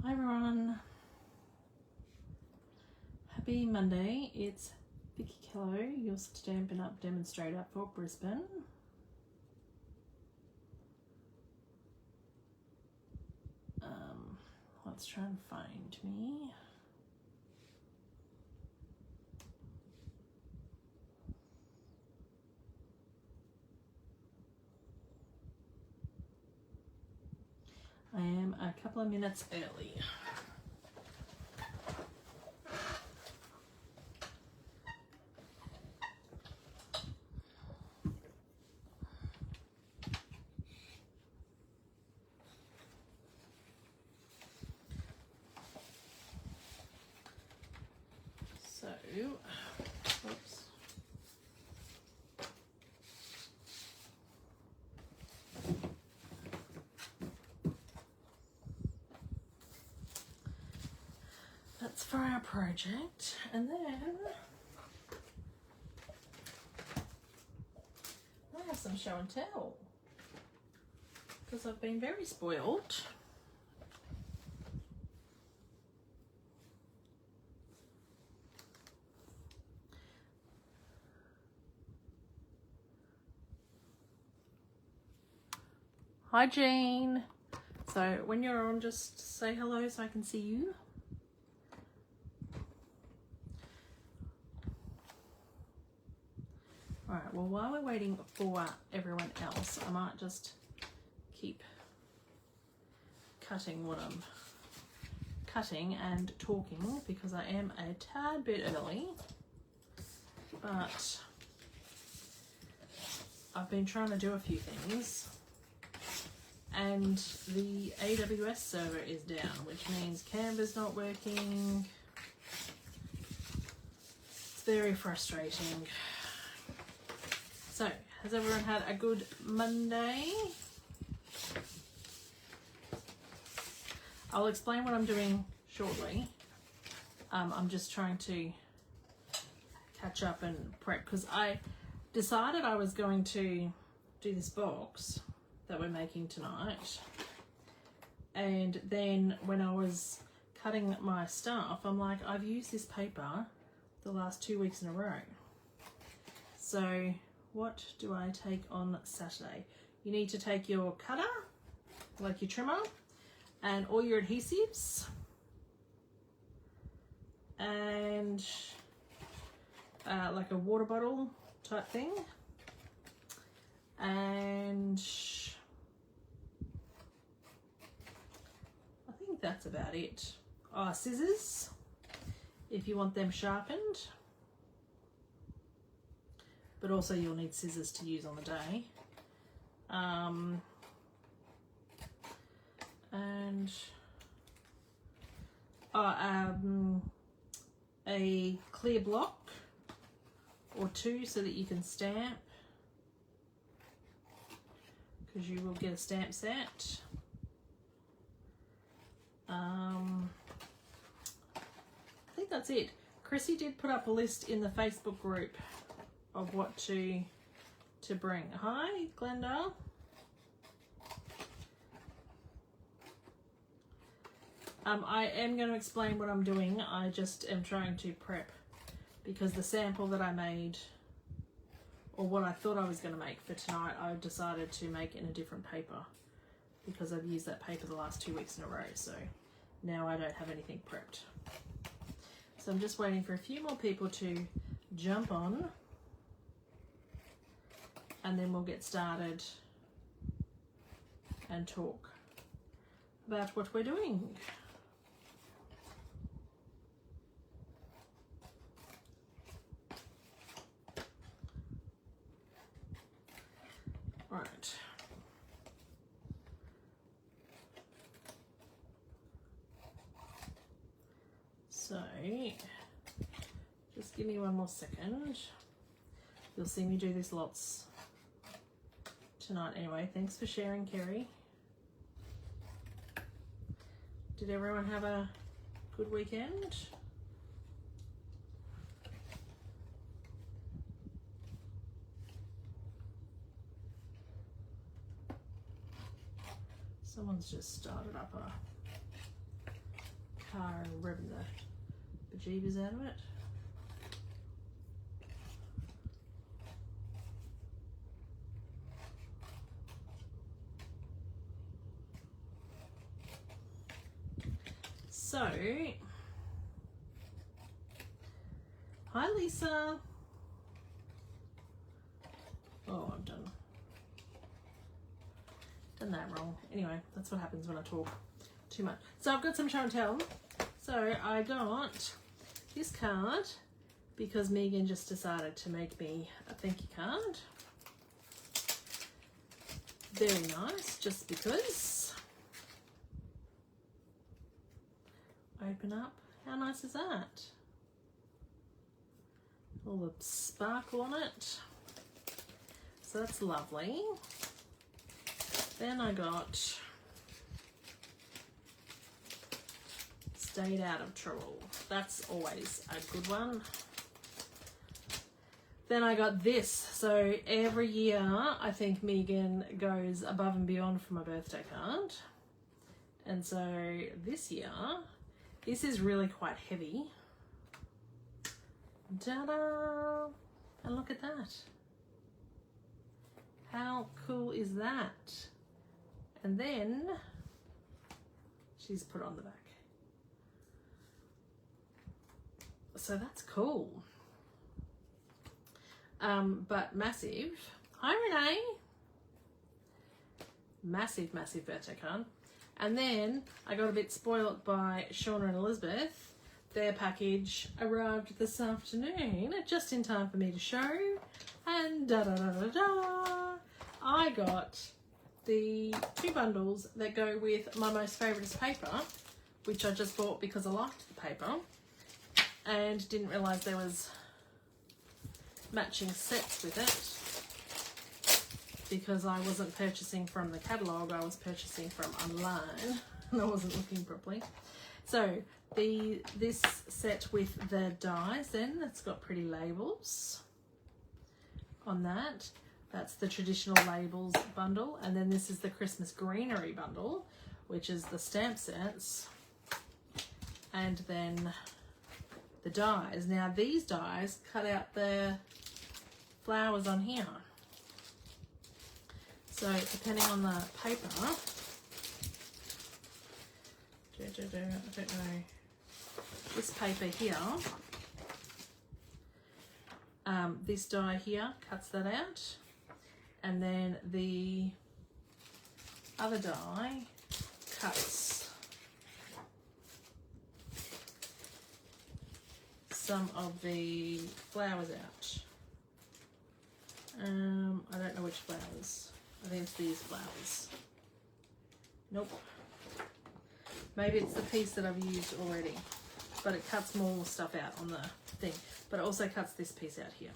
Hi everyone, happy Monday. It's Vickie Kello, your Stampin' Up demonstrator for Brisbane. Let's try and find me. I am a couple of minutes early. So, oops. That's for our project, and then I have some show and tell because I've been very spoiled. Hi Jean. So when you're on, just say hello so I can see you. Alright, well while we're waiting for everyone else, I might just keep cutting what I'm cutting and talking because I am a tad bit early. But I've been trying to do a few things. And the AWS server is down, which means Canva's not working. It's very frustrating. So, has everyone had a good Monday? I'll explain what I'm doing shortly. I'm just trying to catch up and prep because I decided I was going to do this box that we're making tonight, and then when I was cutting my stuff, I'm like, I've used this paper the last 2 weeks in a row, so what do I take on Saturday? You need to take your cutter, like your trimmer, and all your adhesives, and like a water bottle type thing, and I think that's about it. Oh, scissors, if you want them sharpened, but also you'll need scissors to use on the day. And a clear block or two so that you can stamp, because you will get a stamp set. I think that's it. Chrissy did put up a list in the Facebook group of what to bring. Hi, Glenda. I am going to explain what I'm doing. I just am trying to prep because the sample that I made, or what I thought I was going to make for tonight, I decided to make in a different paper because I've used that paper the last 2 weeks in a row, so now I don't have anything prepped. So I'm just waiting for a few more people to jump on, and then we'll get started and talk about what we're doing. Right. So, just give me one more second. You'll see me do this lots tonight anyway. Thanks for sharing, Kerry. Did everyone have a good weekend? Someone's just started up a tar and ripping the bejeebers out of it. So, hi Lisa. Oh, I've done that wrong. Anyway, that's what happens when I talk too much. So I've got some show and tell. So I got this card because Megan just decided to make me a thank you card. Very nice, just because. Open up. How nice is that? All the sparkle on it. So that's lovely. Then I got Stayed Out of Trouble. That's always a good one. Then I got this. So every year I think Megan goes above and beyond for my birthday card. And so this year, this is really quite heavy. Ta-da! And look at that. How cool is that? And then she's put on the back. So that's cool. But massive. Hi Renee. Massive, massive birthday card. And then I got a bit spoiled by Shauna and Elizabeth. Their package arrived this afternoon, just in time for me to show. And da-da-da-da-da, I got the 2 bundles that go with my most favourite paper, which I just bought because I liked the paper and didn't realise there was matching sets with it because I wasn't purchasing from the catalogue, I was purchasing from online and I wasn't looking properly. So this set with the dies then, that's got pretty labels on that. That's the traditional labels bundle. And then this is the Christmas greenery bundle, which is the stamp sets. And then the dies. Now these dies cut out the flowers on here. So depending on the paper, I don't know, this paper here, this die here cuts that out, and then the other die cuts some of the flowers out. I don't know which flowers. I think it's these flowers. Nope. Maybe it's the piece that I've used already, but it cuts more stuff out on the thing, but it also cuts this piece out here.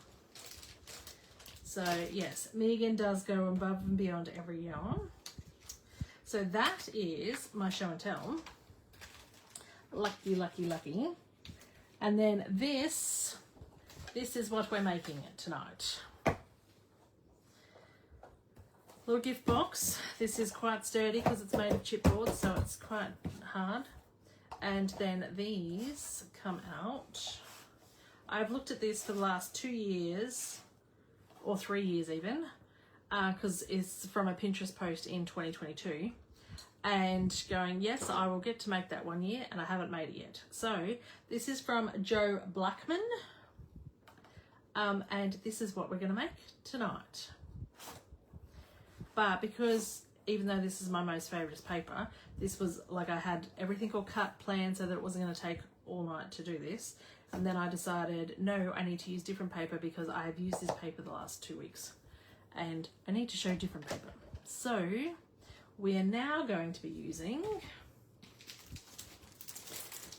So yes, Megan does go above and beyond every year. So that is my show and tell. Lucky, lucky, lucky. And then this is what we're making it tonight. Little gift box. This is quite sturdy because it's made of chipboard, so it's quite hard. And then these come out. I've looked at this for the last 2 years, or 3 years even, because it's from a Pinterest post in 2022. And going, yes, I will get to make that 1 year, and I haven't made it yet. So this is from Joe Blackman. And this is what we're going to make tonight. But because even though this is my most favourite paper, this was like I had everything all cut, planned so that it wasn't going to take all night to do this. And then I decided, no, I need to use different paper because I have used this paper the last 2 weeks. And I need to show different paper. So we are now going to be using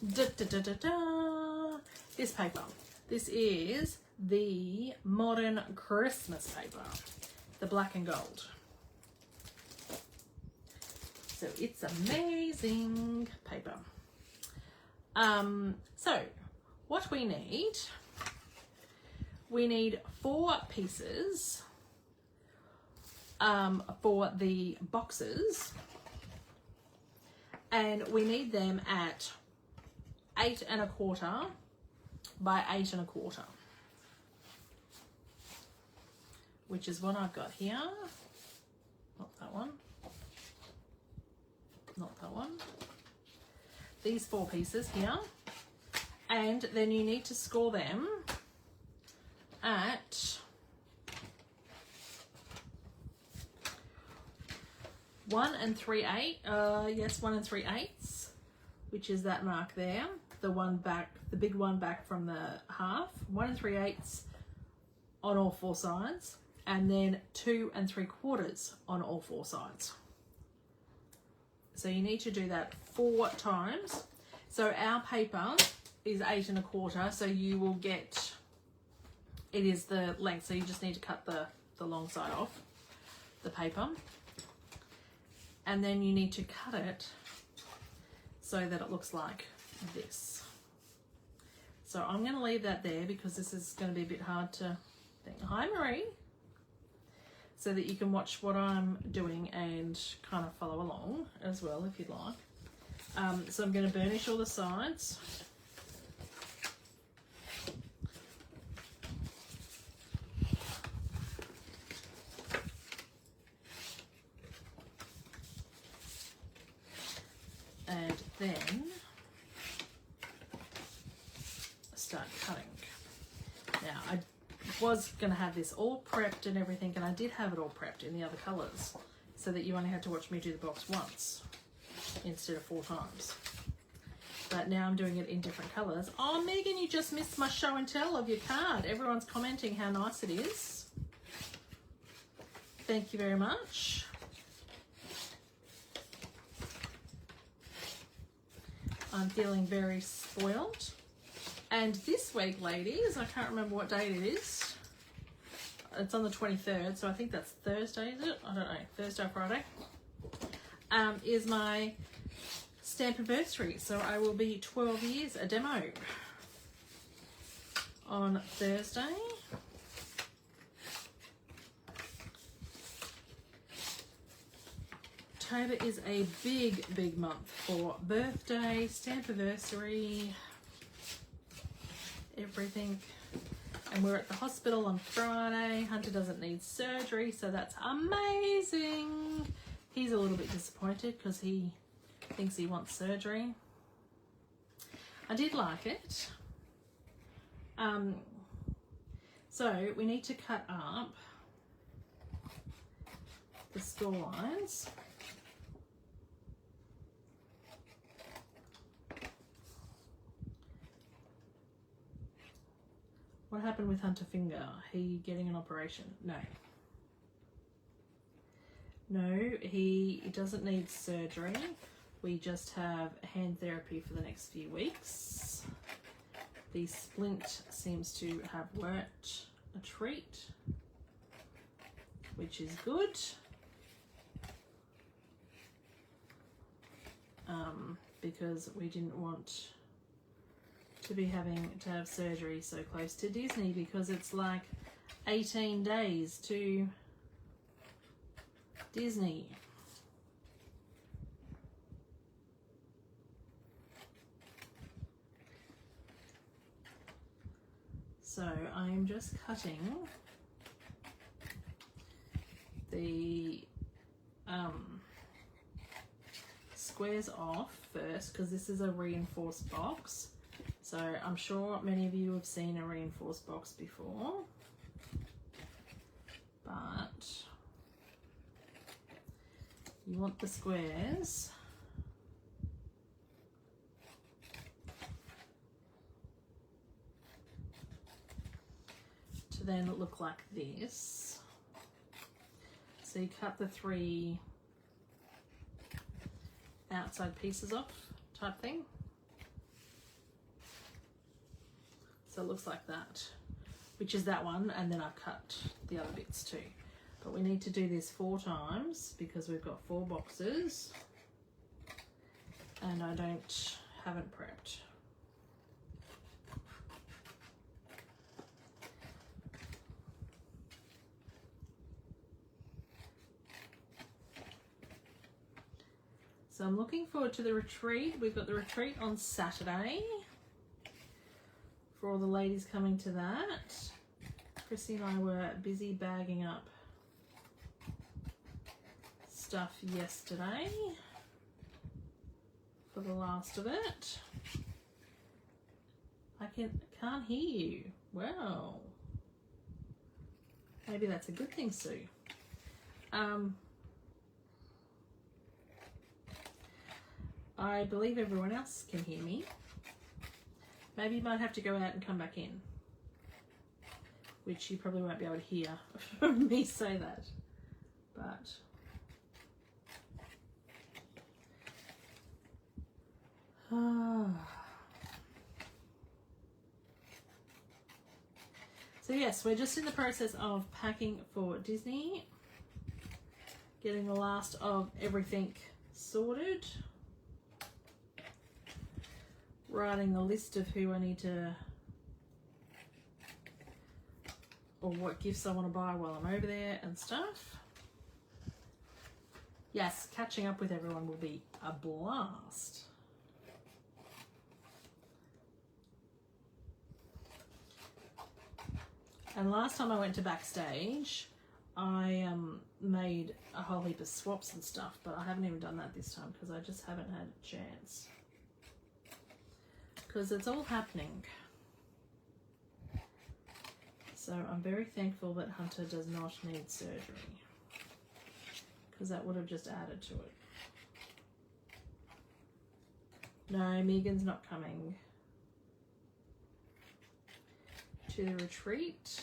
this paper. This is the Modern Christmas paper, the black and gold. So it's amazing paper. So what we need 4 pieces for the boxes, and we need them at 8 1/4 by 8 1/4, which is what I've got here. Not that one. Not that one. These 4 pieces here. And then you need to score them at 1 3/8. Yes, 1 3/8, which is that mark there. The one back, the big one back from the half. 1 3/8 on all 4 sides, and then 2 3/4 on all 4 sides. So you need to do that 4 times. So our paper is 8 1/4, so you will get, it is the length, so you just need to cut the long side off the paper, and then you need to cut it so that it looks like this. So I'm going to leave that there because this is going to be a bit hard to think. Hi Marie, so that you can watch what I'm doing and kind of follow along as well if you'd like. So I'm going to burnish all the sides. And then start cutting. Now I was going to have this all prepped and everything, and I did have it all prepped in the other colours so that you only had to watch me do the box once instead of 4 times. But now I'm doing it in different colours. Oh Megan, you just missed my show and tell of your card. Everyone's commenting how nice it is. Thank you very much. I'm feeling very spoiled. And this week, ladies, I can't remember what date it is. It's on the 23rd, so I think that's Thursday, is it? I don't know, Thursday or Friday. Is my stamp anniversary. So I will be 12 years a demo on Thursday. October is a big month for birthday, stamp anniversary, everything. And we're at the hospital on Friday. Hunter doesn't need surgery, so that's amazing. He's a little bit disappointed because he thinks he wants surgery. I did like it. So we need to cut up the score lines. What happened with Hunter Finger? He getting an operation? No. No, he doesn't need surgery. We just have hand therapy for the next few weeks. The splint seems to have worked a treat, which is good. Because we didn't want to be having to have surgery so close to Disney, because it's like 18 days to Disney. So I'm just cutting the squares off first, because this is a reinforced box. So I'm sure many of you have seen a reinforced box before, but you want the squares to then look like this. So you cut the 3 outside pieces off type thing. So it looks like that, which is that one, and then I've cut the other bits too. But we need to do this 4 times because we've got 4 boxes and I haven't prepped. So I'm looking forward to the retreat. We've got the retreat on Saturday. for all the ladies coming to that. Chrissy and I were busy bagging up stuff yesterday for the last of it. I can't hear you. Well, maybe that's a good thing, Sue. I believe everyone else can hear me. Maybe you might have to go out and come back in, which you probably won't be able to hear me say that, but so yes, we're just in the process of packing for Disney, getting the last of everything sorted, writing the list of who I need to, or what gifts I want to buy while I'm over there and stuff. Yes, catching up with everyone will be a blast. And last time I went to backstage, I made a whole heap of swaps and stuff, but I haven't even done that this time because I just haven't had a chance. Because it's all happening. So I'm very thankful that Hunter does not need surgery, because that would have just added to it. No, Megan's not coming to the retreat.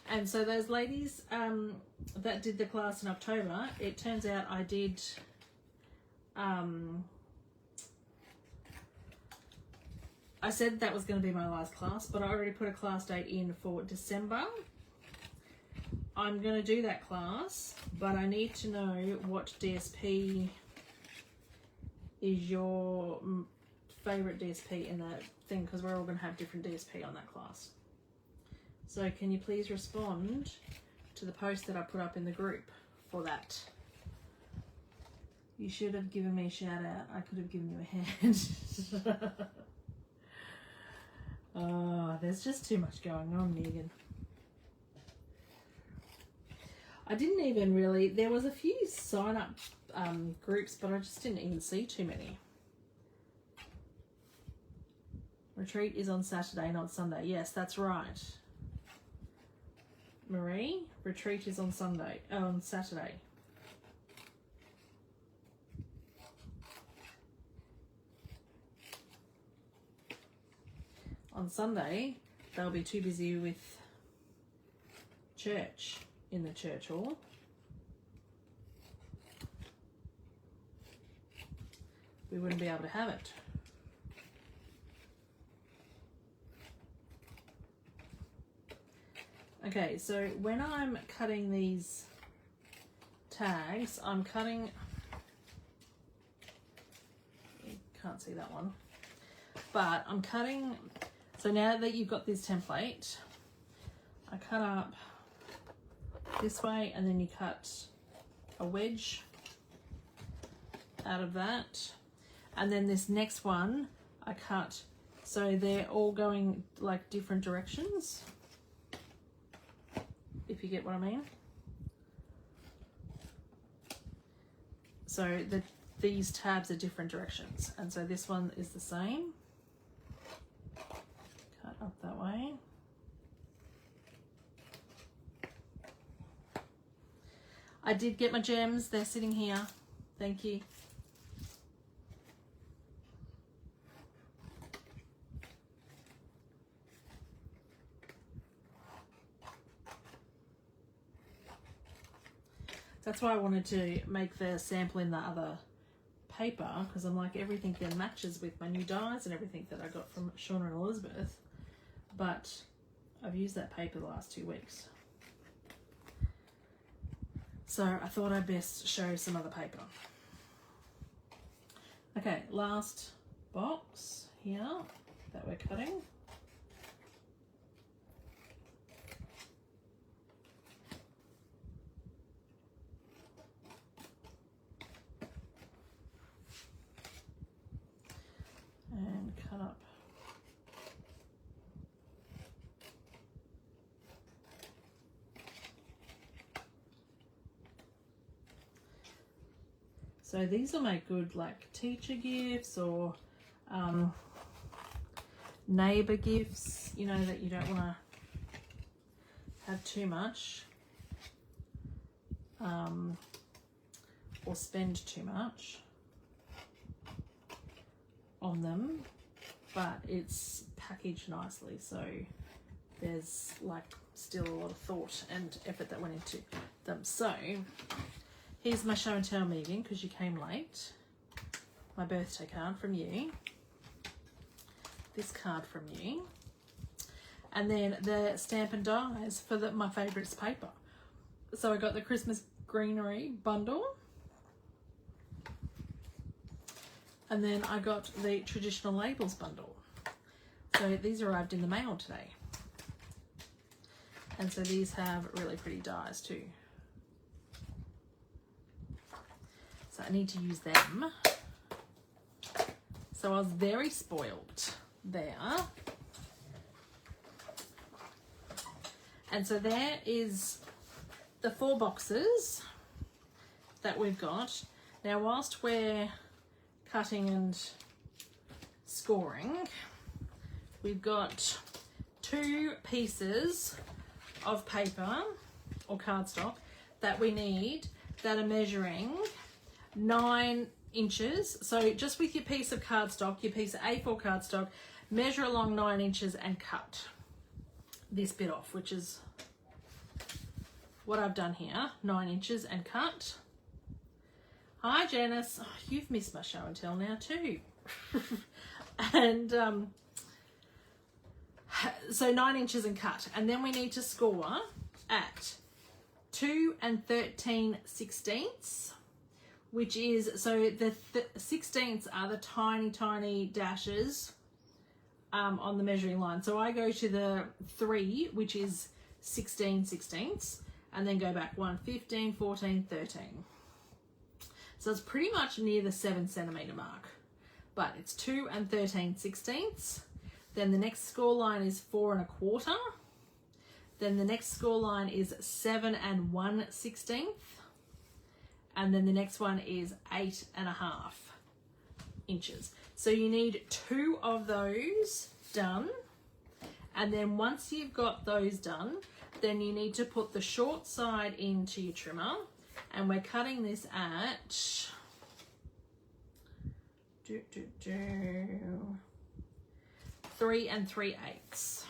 And so those ladies that did the class in October, it turns out I did I said that was going to be my last class, but I already put a class date in for December. I'm going to do that class, but I need to know what DSP is your favourite DSP in that thing, because we're all going to have different DSP on that class. So can you please respond to the post that I put up in the group for that? You should have given me a shout out. I could have given you a hand. Oh, there's just too much going on, Megan. I didn't even really, there was a few sign up groups, but I just didn't even see too many. Retreat is on Saturday, not Sunday. Yes, that's right. Marie, retreat is on Saturday. On Sunday, they'll be too busy with church in the church hall. We wouldn't be able to have it. Okay, so when I'm cutting these tags, I'm cutting, you can't see that one, but I'm cutting, so now that you've got this template, I cut up this way and then you cut a wedge out of that. And then this next one, I cut, so they're all going like different directions, if you get what I mean. So these tabs are different directions, and so this one is the same. Cut up that way. I did get my gems, they're sitting here. Thank you. That's why I wanted to make the sample in the other paper, because I'm like, everything then matches with my new dies and everything that I got from Shauna and Elizabeth. But I've used that paper the last 2 weeks. So I thought I'd best show some other paper. Okay, last box here that we're cutting. So these will make good like teacher gifts or neighbour gifts, you know, that you don't want to have too much or spend too much on them, but it's packaged nicely, so there's like still a lot of thought and effort that went into them. So here's my show and tell, Megan, because you came late. My birthday card from you, this card from you, and then the stamp and dies for my favourites paper. So I got the Christmas greenery bundle, and then I got the traditional labels bundle. So these arrived in the mail today, and so these have really pretty dies too. So I need to use them. So I was very spoiled there. And so there is the 4 boxes that we've got. Now, whilst we're cutting and scoring, we've got 2 pieces of paper or cardstock that we need that are measuring 9 inches. So just with your piece of cardstock, your piece of A4 cardstock, measure along 9 inches and cut this bit off, which is what I've done here, 9 inches and cut. Hi Janice, oh, you've missed my show and tell now too. And so 9 inches and cut, and then we need to score at 2 13/16, which is, so the 16ths are the tiny dashes on the measuring line. So I go to the 3, which is 16/16, and then go back 1, 15, 14, 13. So it's pretty much near the 7 centimetre mark, but it's 2 13/16. Then the next score line is 4 1/4. Then the next score line is 7 1/16. And then the next one is 8 1/2 inches. So you need 2 of those done. And then once you've got those done, then you need to put the short side into your trimmer. And we're cutting this at 3 3/8.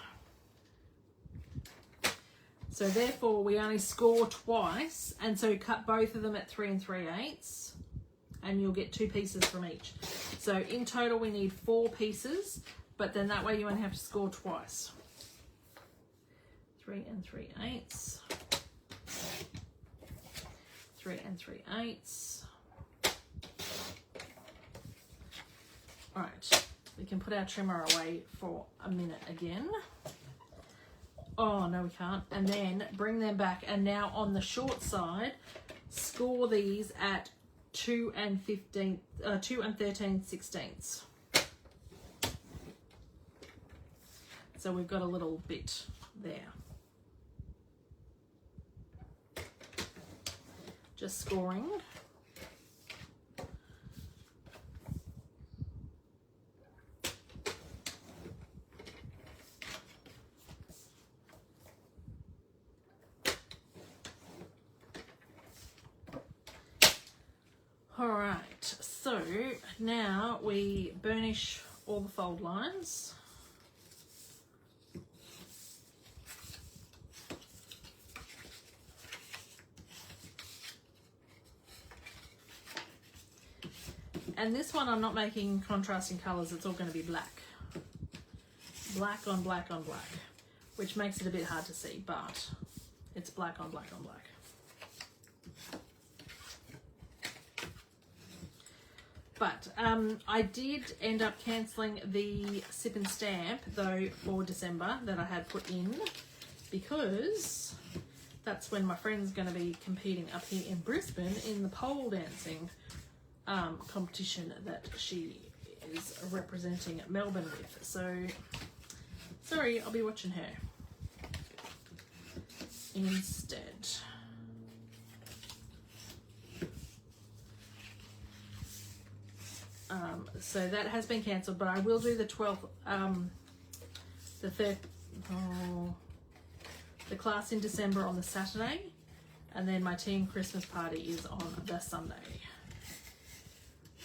So therefore we only score twice, and so cut both of them at 3 3/8, and you'll get 2 pieces from each. So in total we need 4 pieces, but then that way you only have to score twice. 3 3/8, 3 3/8. All right, we can put our trimmer away for a minute again. Oh, no, we can't. And then bring them back. And now on the short side, score these at 2 13/16. So we've got a little bit there. Just scoring. All right, so now we burnish all the fold lines. And this one I'm not making contrasting colours, it's all going to be black. Black on black on black, which makes it a bit hard to see, but it's black on black on black. But I did end up cancelling the sip and stamp though for December that I had put in, because that's when my friend's going to be competing up here in Brisbane in the pole dancing competition that she is representing Melbourne with. So sorry, I'll be watching her instead. So that has been cancelled, but I will do the 12th, the class in December on the Saturday, and then my team Christmas party is on the Sunday.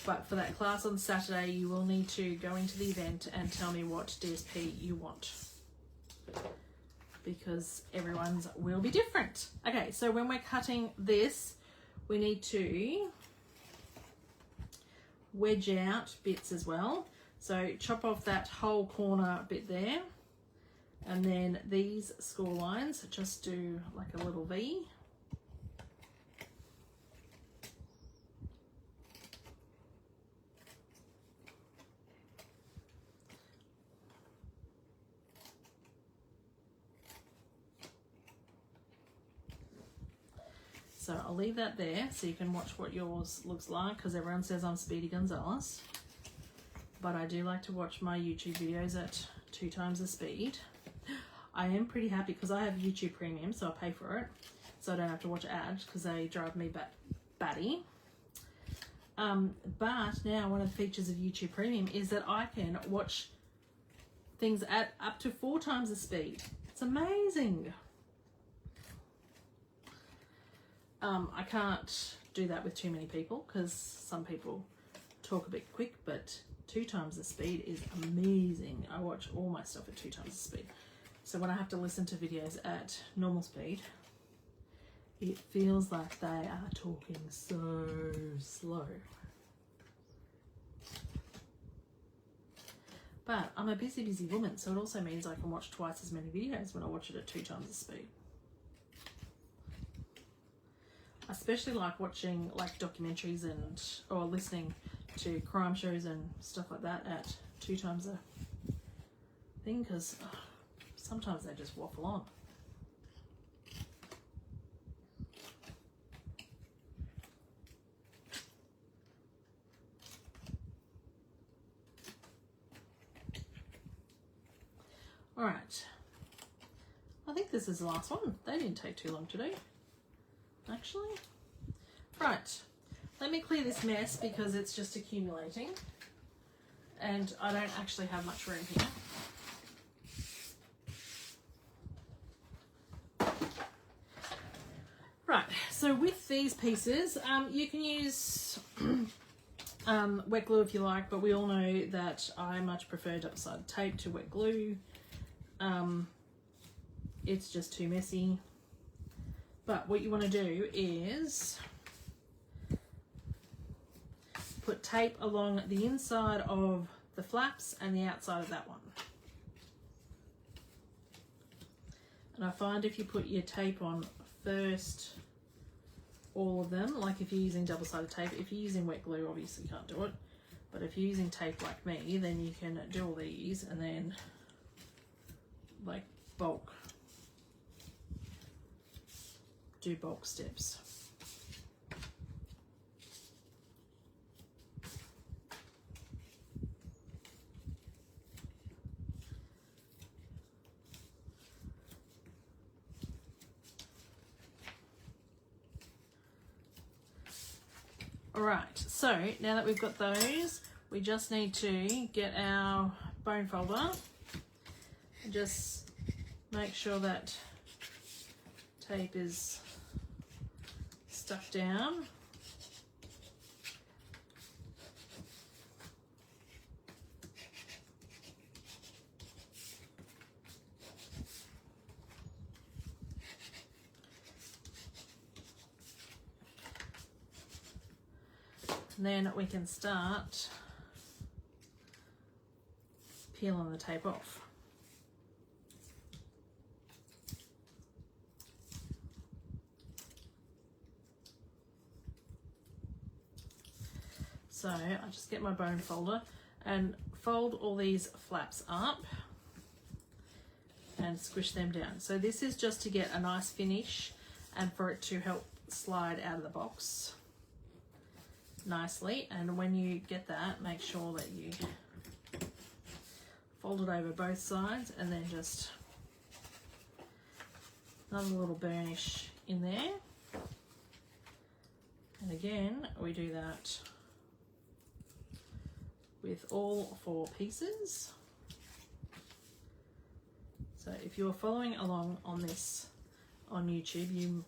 But for that class on Saturday, you will need to go into the event and tell me what DSP you want, because everyone's will be different. Okay, so when we're cutting this, we need to wedge out bits as well. So chop off that whole corner bit there, and then these score lines, just do like a little V. So I'll leave that there so you can watch what yours looks like, because everyone says I'm Speedy Gonzalez. But I do like to watch my YouTube videos at 2 times the speed. I am pretty happy because I have YouTube Premium, so I pay for it. So I don't have to watch ads because they drive me batty. But now one of the features of YouTube Premium is that I can watch things at up to 4 times the speed. It's amazing. I can't do that with too many people because some people talk a bit quick, but 2 times the speed is amazing. I watch all my stuff at 2 times the speed. So when I have to listen to videos at normal speed, it feels like they are talking so slow. But I'm a busy woman, so it also means I can watch twice as many videos when I watch it at 2 times the speed. I especially like watching like documentaries or listening to crime shows and stuff like that at 2 times the thing, because sometimes they just waffle on. All right, I think this is the last one. They didn't take too long to do, actually. Right, let me clear this mess because it's just accumulating and I don't actually have much room here. Right, so with these pieces, you can use wet glue if you like, but we all know that I much prefer double-sided tape to wet glue. It's just too messy. But what you want to do is put tape along the inside of the flaps and the outside of that one. And I find if you put your tape on first, all of them, like if you're using double-sided tape, if you're using wet glue, obviously you can't do it. But if you're using tape like me, then you can do all these and then like bulk. Do bulk steps. All right, so now that we've got those, we just need to get our bone folder and just make sure that tape is stuck down. And then we can start peeling the tape off. So I just get my bone folder and fold all these flaps up and squish them down. So this is just to get a nice finish and for it to help slide out of the box nicely. And when you get that, make sure that you fold it over both sides and then just another little burnish in there. And again, we do that with all 4 pieces. So if you're following along on this on YouTube, you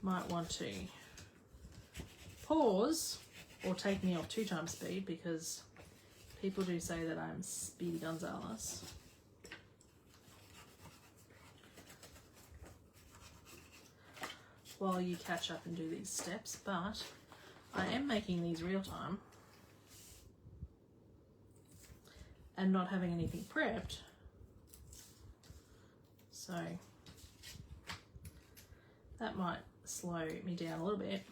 might want to pause or take me off 2 times speed, because people do say that I'm Speedy Gonzales. While you catch up and do these steps, but I am making these real time and not having anything prepped, so that might slow me down a little bit.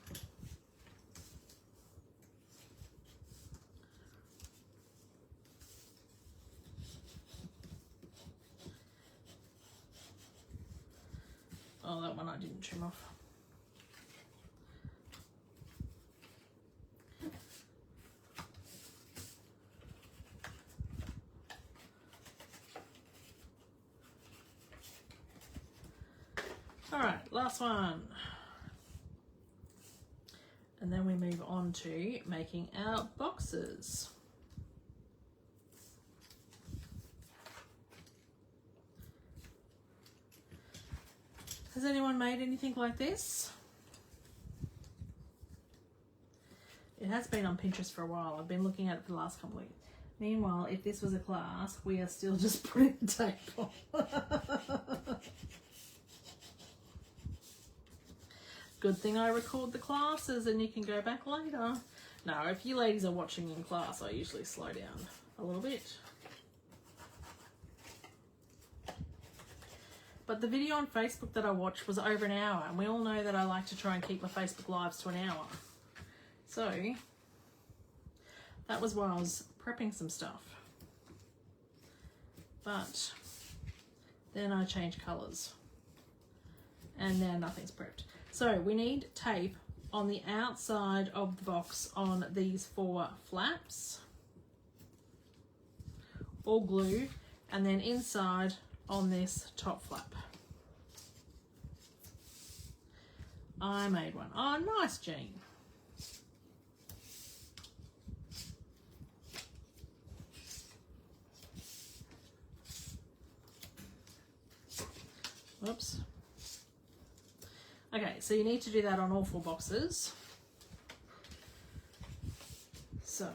Oh, that one I didn't trim off. All right, last one. And then we move on to making our boxes. Has anyone made anything like this? It has been on Pinterest for a while. I've been looking at it for the last couple of weeks. Meanwhile, if this was a class, we are still just putting the tape on. Good thing I record the classes and you can go back later. No, if you ladies are watching in class, I usually slow down a little bit. But the video on Facebook that I watched was over an hour, and we all know that I like to try and keep my Facebook lives to an hour. So that was why I was prepping some stuff. But then I changed colours, and now nothing's prepped. So we need tape on the outside of the box on these 4 flaps, or glue, and then inside on this top flap. I made one. Oh, nice, Jean. Whoops. Okay, so you need to do that on all 4 boxes. So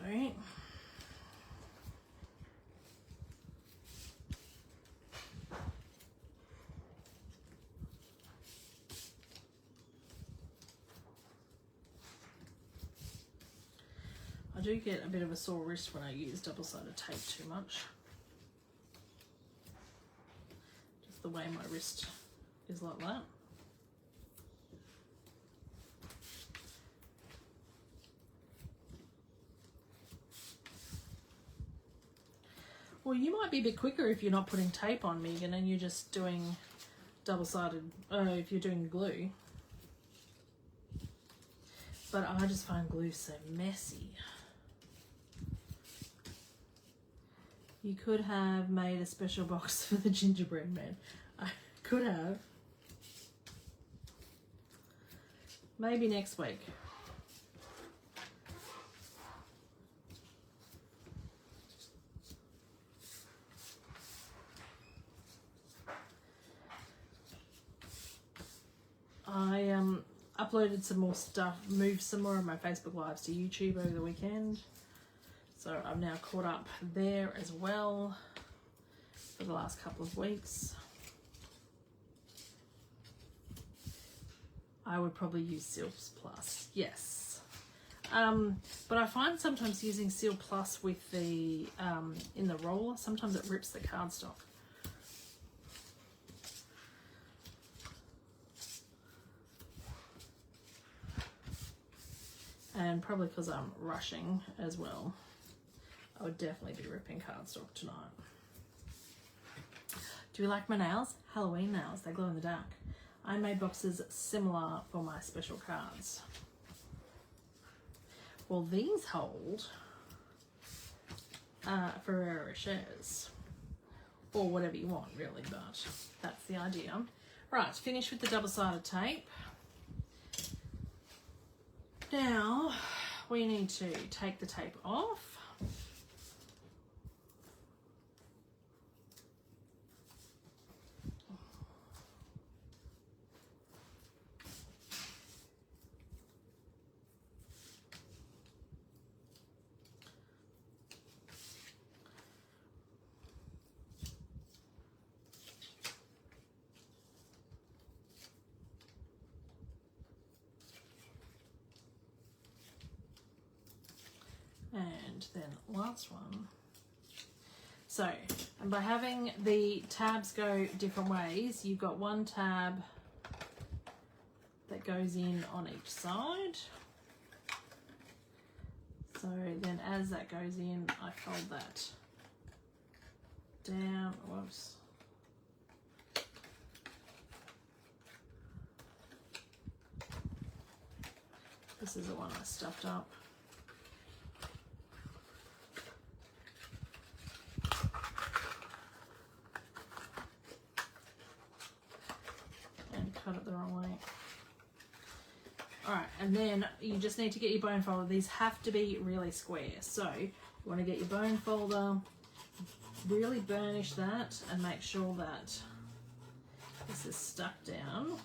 I do get a bit of a sore wrist when I use double-sided tape too much. Just the way my wrist is like that. Well, you might be a bit quicker if you're not putting tape on, Megan, and you're just doing double-sided, if you're doing glue. But I just find glue so messy. You could have made a special box for the gingerbread man. I could have. Maybe next week. I uploaded some more stuff, moved some more of my Facebook Lives to YouTube over the weekend. So I'm now caught up there as well for the last couple of weeks. I would probably use Seal Plus, yes. But I find sometimes using Seal Plus with the, in the roller, sometimes it rips the cardstock. And probably because I'm rushing as well. I would definitely be ripping cardstock tonight. Do you like my nails? Halloween nails, they glow in the dark. I made boxes similar for my special cards. Well, these hold Ferrero Rochers, or whatever you want really, but that's the idea. Right, finish with the double-sided tape. Now we need to take the tape off. And then last one. So, and by having the tabs go different ways, you've got one tab that goes in on each side. So then as that goes in, I fold that down. Whoops. This is the one I stuffed up. And cut it the wrong way. Alright, and then you just need to get your bone folder. These have to be really square. So you want to get your bone folder, really burnish that and make sure that this is stuck down.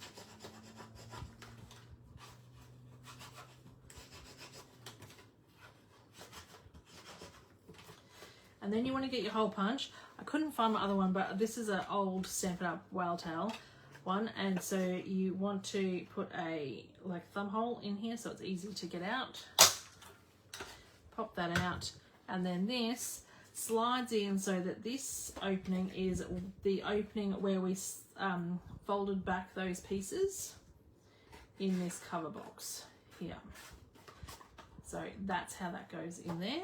And then you want to get your hole punch. I couldn't find my other one, but this is an old Stampin' Up! Whale tail one, and so you want to put a thumb hole in here so it's easy to get out. Pop that out, and then this slides in so that this opening is the opening where we folded back those pieces in this cover box here. So that's how that goes in there.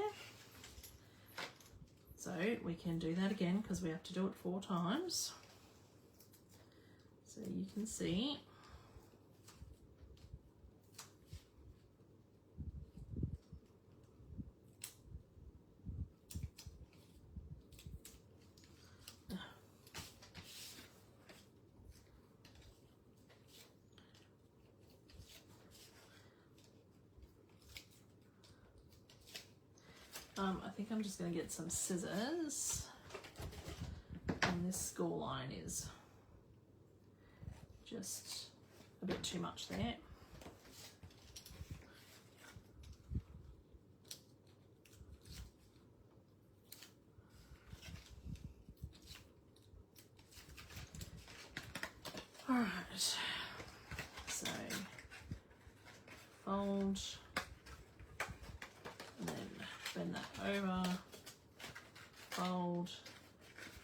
So we can do that again because we have to do it 4 times. So you can see. I think I'm just going to get some scissors, and this score line is just a bit too much there. All right, so fold. Bend that over, fold,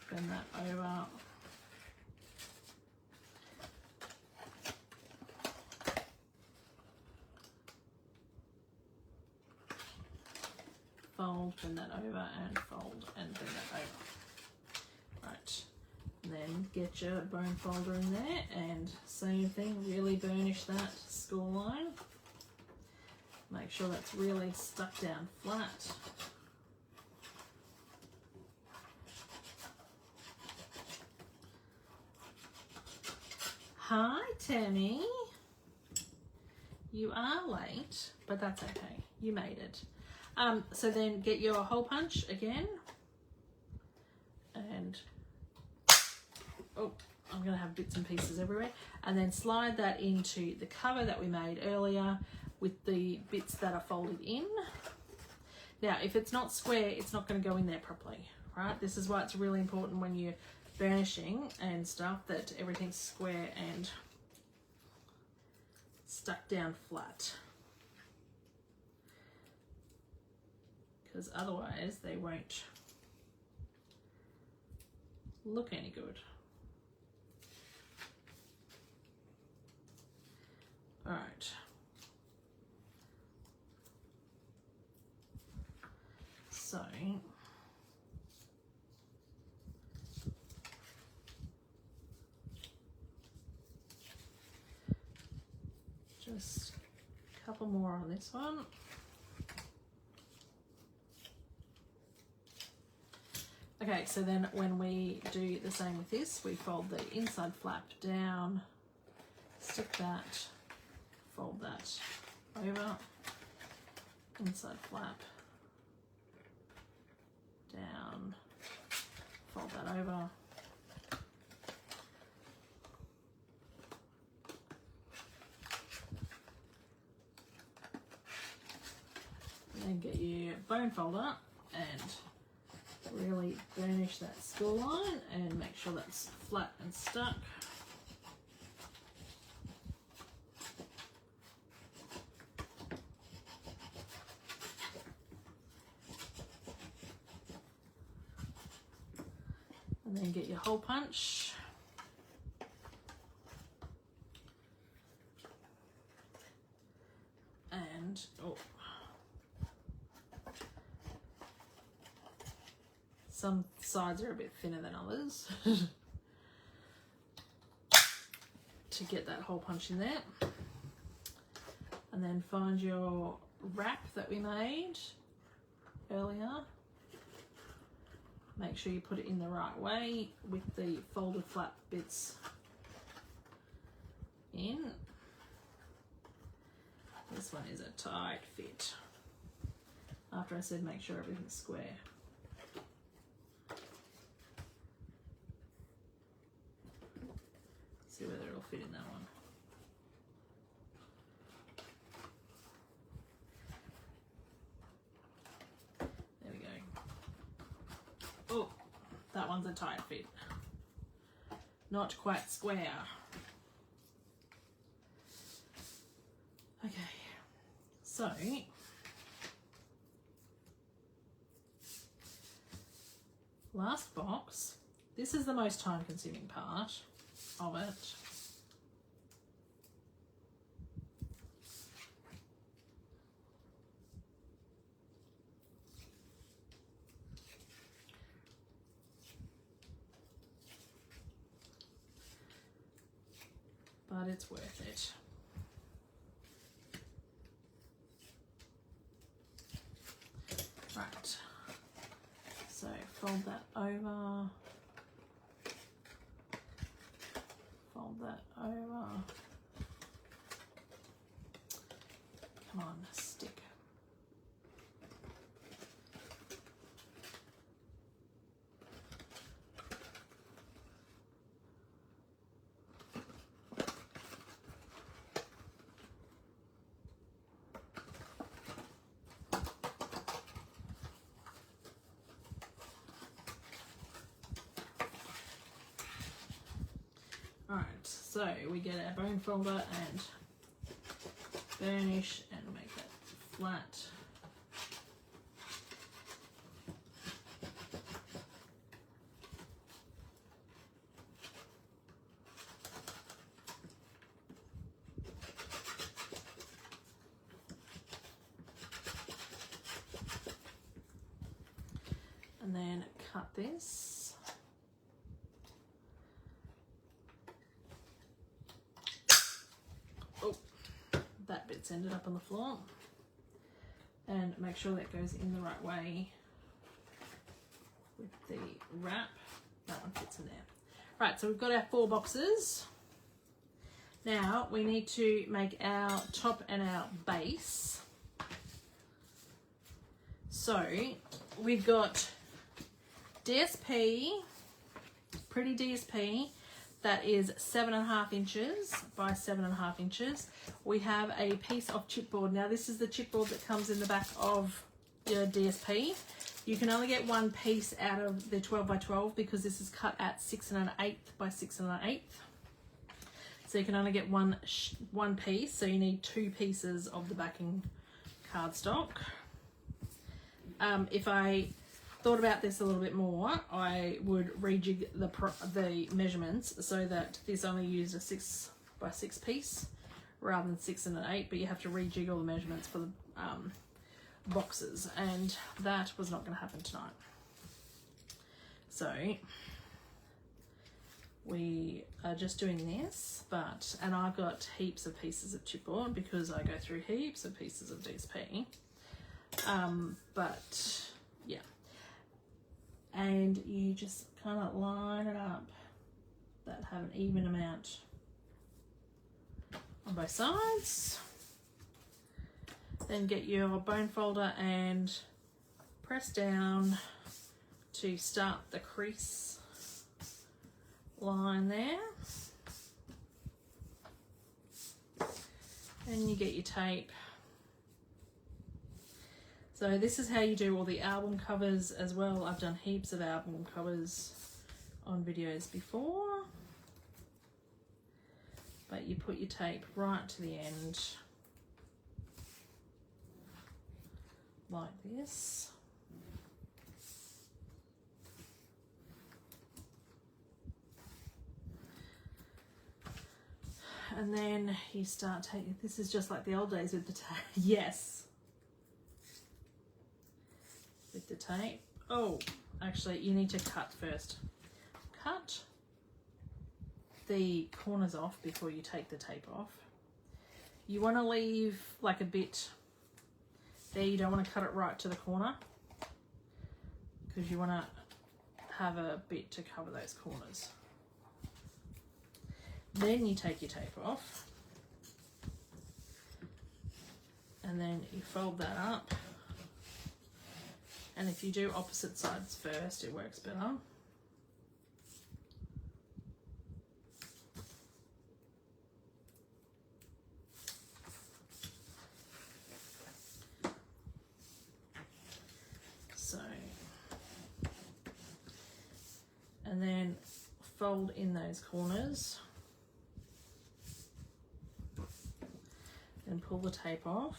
bend that over, fold, bend that over, and fold and bend that over. Right, and then get your bone folder in there and same thing, really burnish that score line. Make sure that's really stuck down flat. Hi, Tammy. You are late, but that's okay. You made it. So then get your hole punch again. And, oh, I'm going to have bits and pieces everywhere. And then slide that into the cover that we made earlier, with the bits that are folded in. Now, if it's not square, it's not going to go in there properly, right? This is why it's really important when you're burnishing and stuff that everything's square and stuck down flat. Because otherwise they won't look any good. All right. So just a couple more on this one. Okay, so then when we do the same with this, we fold the inside flap down, stick that, fold that over, inside flap down, fold that over, and then get your bone folder and really burnish that score line and make sure that's flat and stuck. And then get your hole punch. And, some sides are a bit thinner than others to get that hole punch in there. And then find your wrap that we made earlier. Make sure you put it in the right way with the folded flap bits in. This one is a tight fit. After I said make sure everything's square. See whether it'll fit in that one. There we go. Oh, that one's a tight fit. Not quite square. Okay, so last box. This is the most time consuming part of it. But it's worth it. Right, so fold that over, fold that over, come on, stick. Alright, so we get our bone folder and burnish and make that flat. And then cut this. That bit's ended up on the floor, and make sure that goes in the right way with the wrap. That one fits in there. Right, so we've got our 4 boxes. Now we need to make our top and our base. So we've got DSP, pretty DSP. That is 7.5 inches by 7.5 inches. We have a piece of chipboard. Now this is the chipboard that comes in the back of your DSP. You can only get one piece out of the 12 by 12 because this is cut at 6 1/8 by 6 1/8. So you can only get one piece. So you need 2 pieces of the backing cardstock. If I thought about this a little bit more, I would rejig the measurements so that this only used a 6 by 6 piece rather than 6 1/8, but you have to rejig all the measurements for the boxes, and that was not going to happen tonight. So we are just doing this, and I've got heaps of pieces of chipboard because I go through heaps of pieces of DSP. But yeah. And you just kind of line it up that have an even amount on both sides. Then get your bone folder and press down to start the crease line there. And you get your tape. So this is how you do all the album covers as well. I've done heaps of album covers on videos before. But you put your tape right to the end, like this. And then you start taking, this is just like the old days with the tape. Yes. With the tape. Oh, actually you need to cut first. Cut the corners off before you take the tape off. You want to leave like a bit there. You don't want to cut it right to the corner because you want to have a bit to cover those corners. Then you take your tape off and then you fold that up, and if you do opposite sides first it works better. So, and then fold in those corners. And pull the tape off.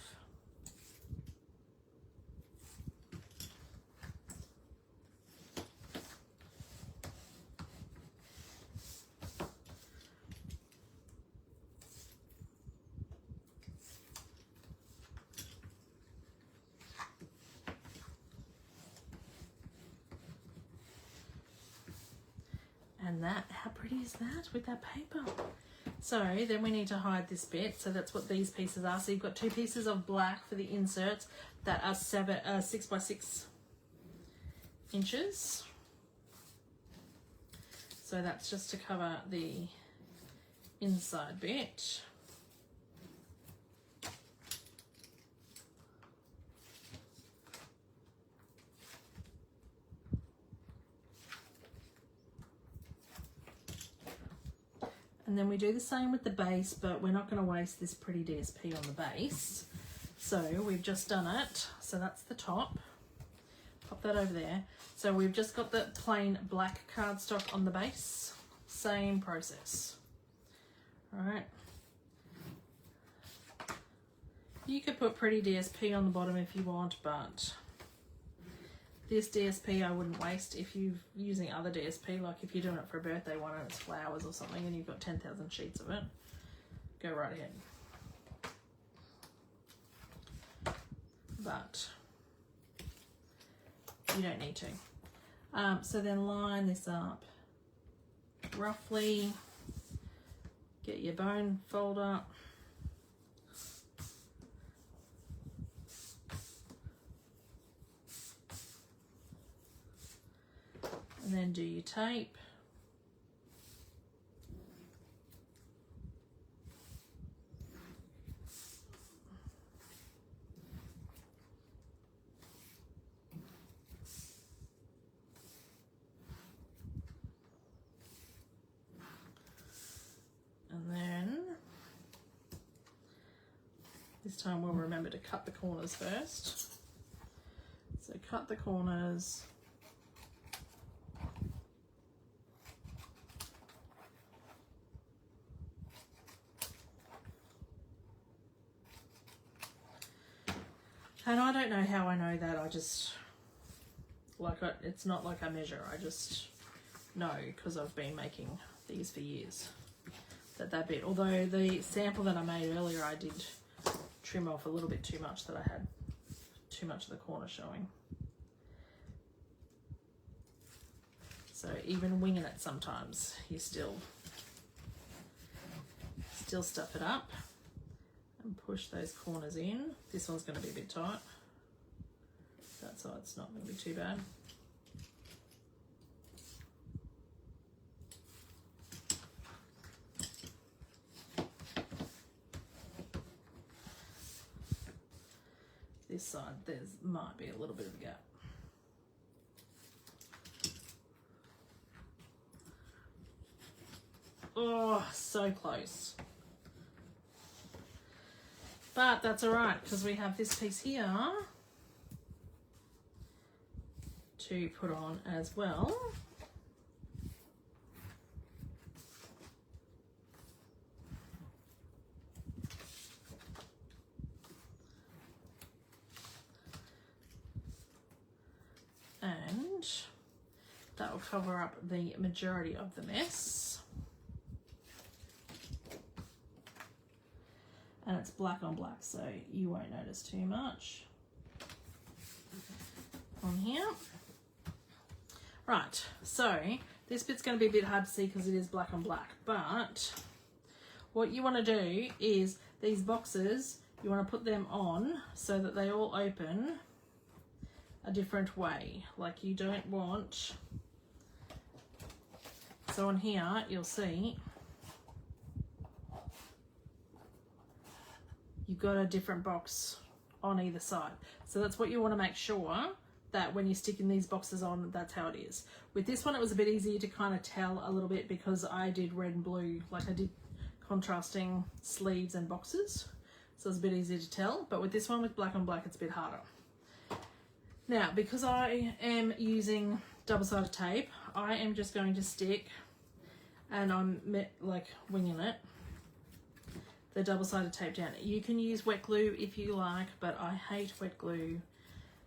And that, how pretty is that with that paper? So then we need to hide this bit. So that's what these pieces are. So you've got 2 pieces of black for the inserts that are 6 by 6 inches. So that's just to cover the inside bit. And then we do the same with the base, but we're not going to waste this pretty DSP on the base. So we've just done it. So that's the top. Pop that over there. So we've just got the plain black cardstock on the base. Same process. All right. You could put pretty DSP on the bottom if you want, but this DSP I wouldn't waste if you're using other DSP, like if you're doing it for a birthday one and it's flowers or something and you've got 10,000 sheets of it, go right ahead. But you don't need to. So then line this up roughly, get your bone folder. And then do your tape. And then this time we'll remember to cut the corners first. So cut the corners. And I don't know how I know that. I just, it's not like I measure. I just know because I've been making these for years. That bit. Although the sample that I made earlier, I did trim off a little bit too much, that I had too much of the corner showing. So even winging it sometimes, you still stuff it up. And push those corners in. This one's going to be a bit tight. That side's not going to be too bad. This side, might be a little bit of a gap. Oh, so close. But that's all right, because we have this piece here to put on as well. And that will cover up the majority of the mess. and it's black on black, so you won't notice too much on here. Right, so this bit's going to be a bit hard to see because it is black on black, but what you want to do is these boxes, you want to put them on so that they all open a different way. Like you don't want, so on here you'll see you've got a different box on either side. So that's what you want to make sure, that when you're sticking these boxes on, that's how it is. With this one, it was a bit easier to kind of tell a little bit because I did red and blue, like I did contrasting sleeves and boxes. So it's a bit easier to tell, but with this one with black on black, it's a bit harder. Now, because I am using double-sided tape, I am just going to stick, and I'm like winging it, the double-sided tape down. You can use wet glue if you like, but I hate wet glue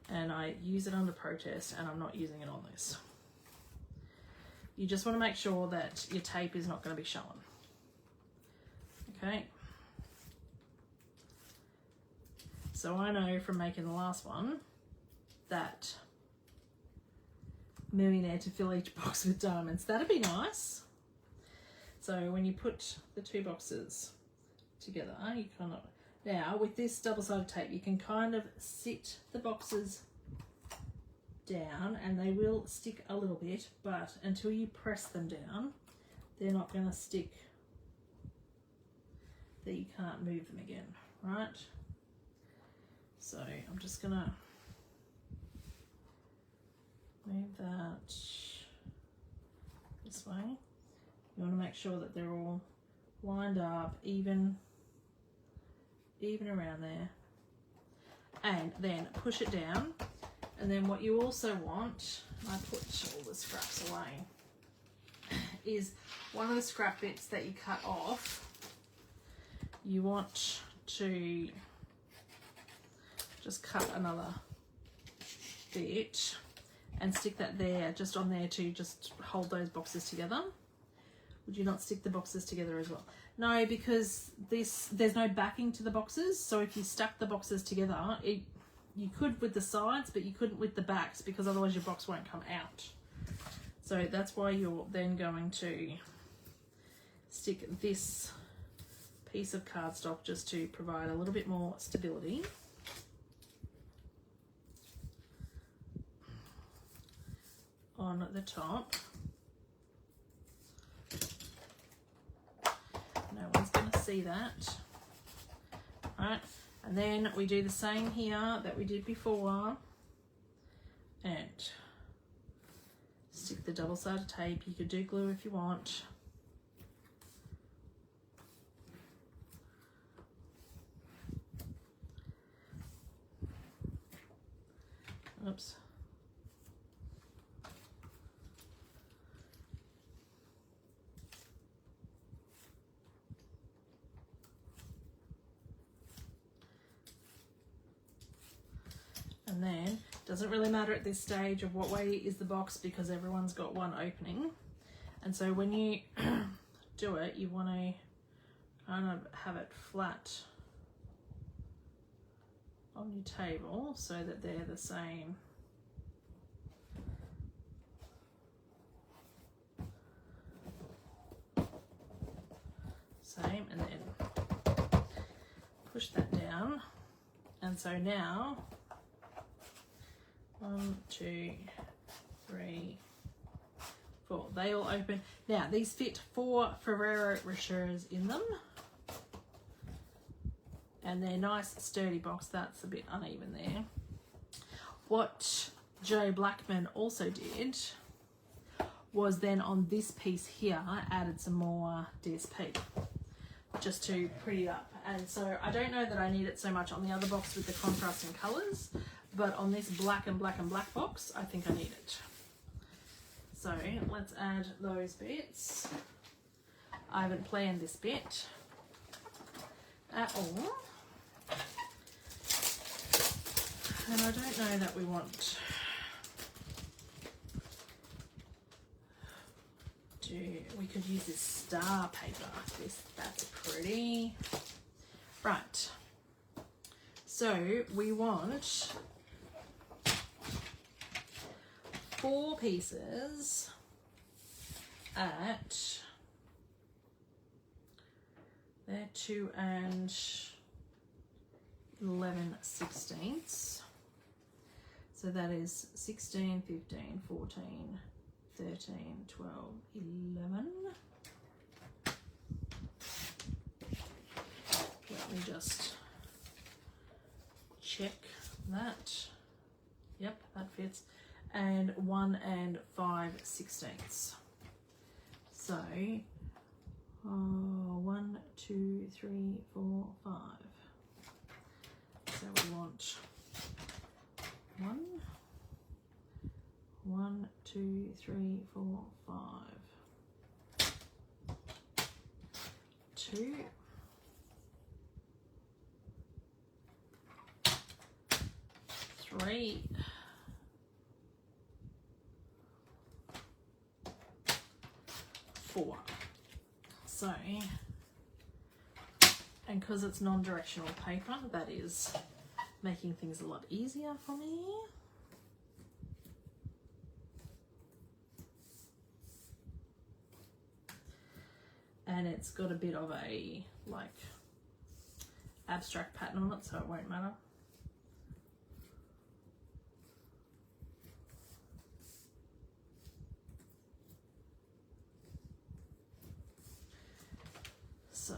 and I use it under protest, and I'm not using it on this. You just want to make sure that your tape is not going to be showing. Okay. So I know from making the last one that millionaire to fill each box with diamonds. That'd be nice. So when you put the two boxes together, you kind of, now with this double-sided tape, you can kind of sit the boxes down and they will stick a little bit, but until you press them down, they're not going to stick, that you can't move them again, right? So I'm just going to move that this way. You want to make sure that they're all lined up, even around there, and then push it down. And then what you also want, I put all the scraps away, is one of the scrap bits that you cut off, you want to just cut another bit and stick that there, just on there, to just hold those boxes together. Would you not stick the boxes together as well? No, because there's no backing to the boxes, so if you stuck the boxes together, you could with the sides, but you couldn't with the backs, because otherwise your box won't come out. So that's why you're then going to stick this piece of cardstock just to provide a little bit more stability. On the top. No one's going to see that. Right, and then we do the same here that we did before, and stick the double-sided tape. You could do glue if you want. Oops. And then, doesn't really matter at this stage of what way is the box, because everyone's got one opening. And so when you do it, you want to kind of have it flat on your table so that they're the same. Same, and then push that down. And so now, 1, 2, 3, 4. They all open. Now these fit 4 Ferrero Rochers in them, and they're nice sturdy box. That's a bit uneven there. What Joe Blackman also did was then on this piece here, I added some more DSP just to pretty up. And so I don't know that I need it so much on the other box with the contrasting colours, but on this black and black and black box, I think I need it. So let's add those bits. I haven't planned this bit at all. And I don't know that we want to, we could use this star paper. That's pretty. Right. So we want 4 pieces at, they're 2 11/16. So that is 16, 15, 14, 13, 12, 11. Let me just check that. Yep, that fits. And 1 5/16. So 1, 2, 3, 4, 5. So we want 1, 2, 3, 4, 5. 2. 3. 4. So, and because it's non-directional paper, that is making things a lot easier for me. And it's got a bit of a like abstract pattern on it, so it won't matter. So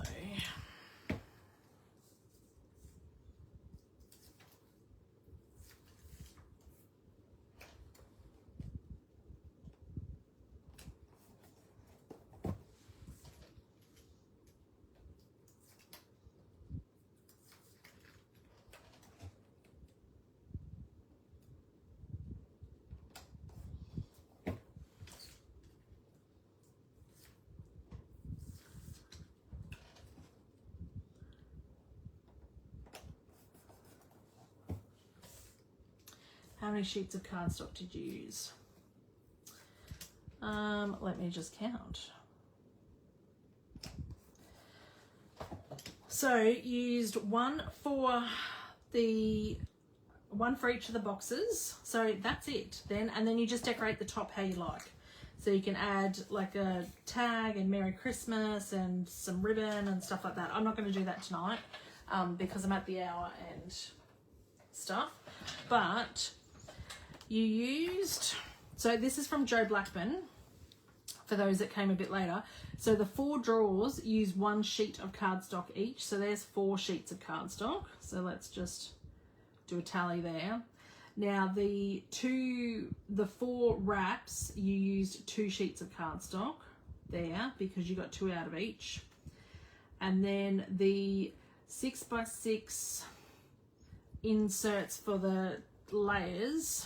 how many sheets of cardstock did you use? Let me just count. So you used one for each of the boxes. So that's it then, and then you just decorate the top how you like. So you can add like a tag and Merry Christmas and some ribbon and stuff like that. I'm not going to do that tonight because I'm at the hour and stuff. But you used, so this is from Joe Blackman, for those that came a bit later. So the 4 drawers use 1 sheet of cardstock each. So there's 4 sheets of cardstock. So let's just do a tally there. Now the 4 wraps, you used 2 sheets of cardstock there because you got 2 out of each. And then the 6x6 inserts for the layers,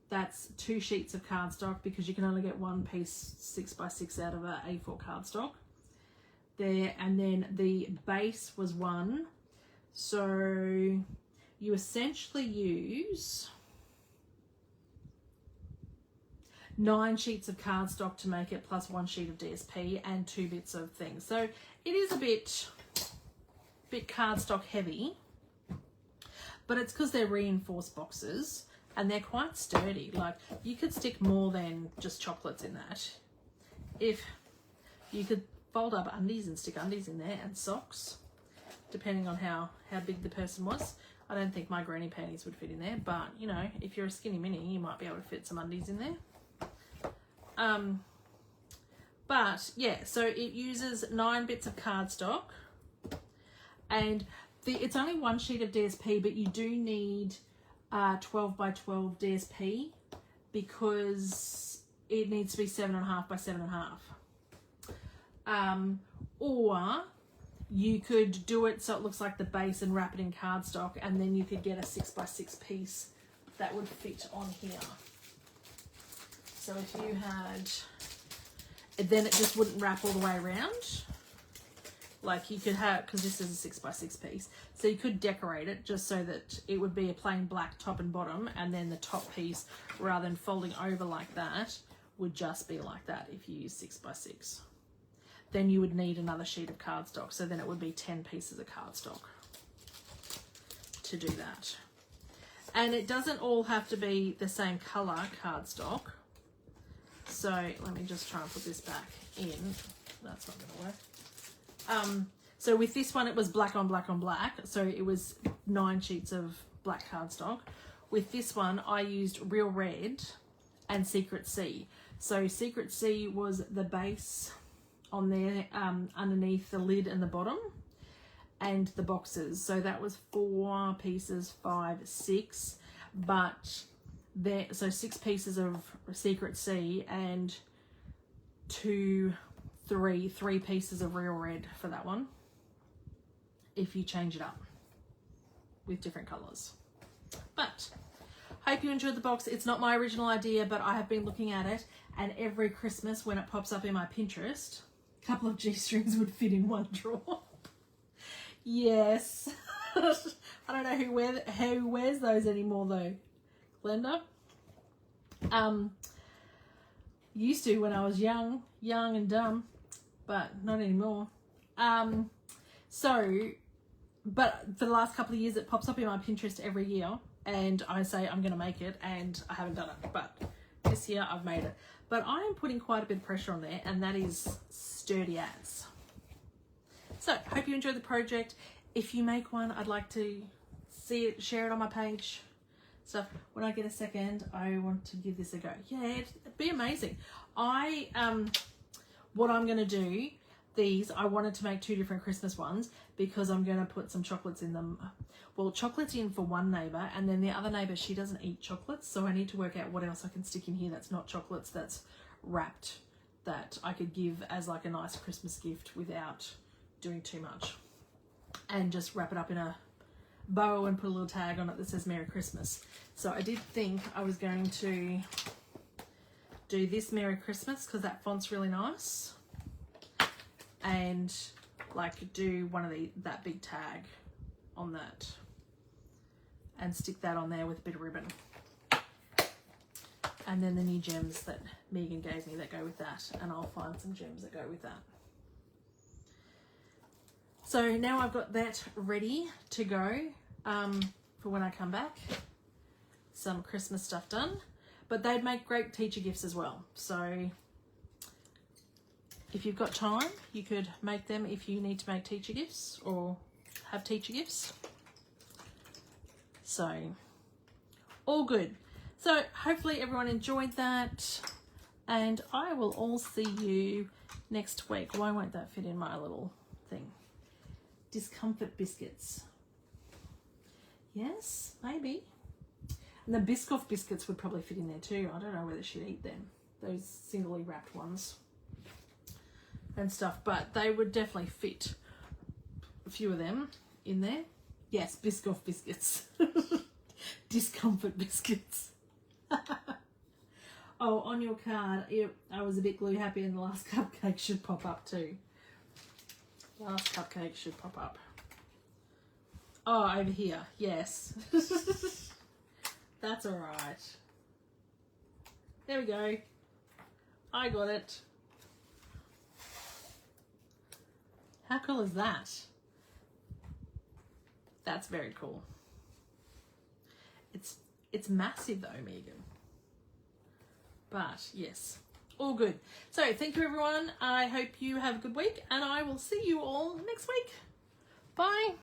that's 2 sheets of cardstock because you can only get 1 piece 6x6 out of a A4 cardstock there. And then the base was 1, so you essentially use 9 sheets of cardstock to make it, plus 1 sheet of DSP and 2 bits of things. So it is a bit cardstock heavy, but it's because they're reinforced boxes and they're quite sturdy. Like you could stick more than just chocolates in that. If you could fold up undies and stick undies in there and socks, depending on how big the person was. I don't think my granny panties would fit in there, but you know, if you're a skinny mini, you might be able to fit some undies in there. But yeah, so it uses 9 bits of cardstock, and it's only 1 sheet of DSP, but you do need 12 by 12 DSP because it needs to be 7.5 by 7.5. Or you could do it so it looks like the base and wrap it in cardstock, and then you could get a 6x6 piece that would fit on here. So if you had, then it just wouldn't wrap all the way around. Like you could have, because this is a 6x6 piece, so you could decorate it just so that it would be a plain black top and bottom, and then the top piece, rather than folding over like that, would just be like that if you use 6x6. then you would need another sheet of cardstock. So then it would be 10 pieces of cardstock to do that. And it doesn't all have to be the same colour cardstock. So let me just try and put this back in. That's not going to work. So with this one, it was black on black on black. So it was 9 sheets of black cardstock. With this one, I used Real Red and Secret Sea. So Secret Sea was the base on there, underneath the lid and the bottom, and the boxes. So that was 4 pieces, 5, 6, but there, so 6 pieces of Secret Sea and 3 pieces of Real Red for that one, if you change it up with different colours. But hope you enjoyed the box. It's not my original idea, but I have been looking at it, and every Christmas when it pops up in my Pinterest, a couple of G-strings would fit in one drawer. Yes. I don't know who wears those anymore though. Glenda? Used to when I was young and dumb, but not anymore. But for the last couple of years, it pops up in my Pinterest every year, and I say I'm going to make it, and I haven't done it, but this year I've made it. But I am putting quite a bit of pressure on there, and that is sturdy as. So, hope you enjoyed the project. If you make one, I'd like to see it, share it on my page. So, when I get a second, I want to give this a go. Yeah, it'd be amazing. What I'm going to do, I wanted to make 2 different Christmas ones because I'm going to put some chocolates in them. Well, chocolates in for one neighbour, and then the other neighbour, she doesn't eat chocolates, so I need to work out what else I can stick in here that's not chocolates, that's wrapped, that I could give as like a nice Christmas gift without doing too much, and just wrap it up in a bow and put a little tag on it that says Merry Christmas. So I did think I was going to do this Merry Christmas because that font's really nice, and like do one of that big tag on that and stick that on there with a bit of ribbon, and then the new gems that Megan gave me that go with that, and I'll find some gems that go with that. So now I've got that ready to go for when I come back. Some Christmas stuff done, but they'd make great teacher gifts as well. So if you've got time, you could make them if you need to make teacher gifts or have teacher gifts. So all good. So hopefully everyone enjoyed that, and I will all see you next week. Why won't that fit in my little thing? Discomfort biscuits. Yes, maybe. And the Biscoff biscuits would probably fit in there too. I don't know whether she'd eat them, those singly wrapped ones and stuff, but they would definitely fit a few of them in there. Yes, Biscoff biscuits. Discomfort biscuits. Oh, on your card, I was a bit glue happy, and the last cupcake should pop up too. Last cupcake should pop up. Oh, over here. Yes. That's all right. There we go. I got it. How cool is that? That's very cool. It's massive though, Megan. But yes, all good. So thank you everyone. I hope you have a good week, and I will see you all next week. Bye.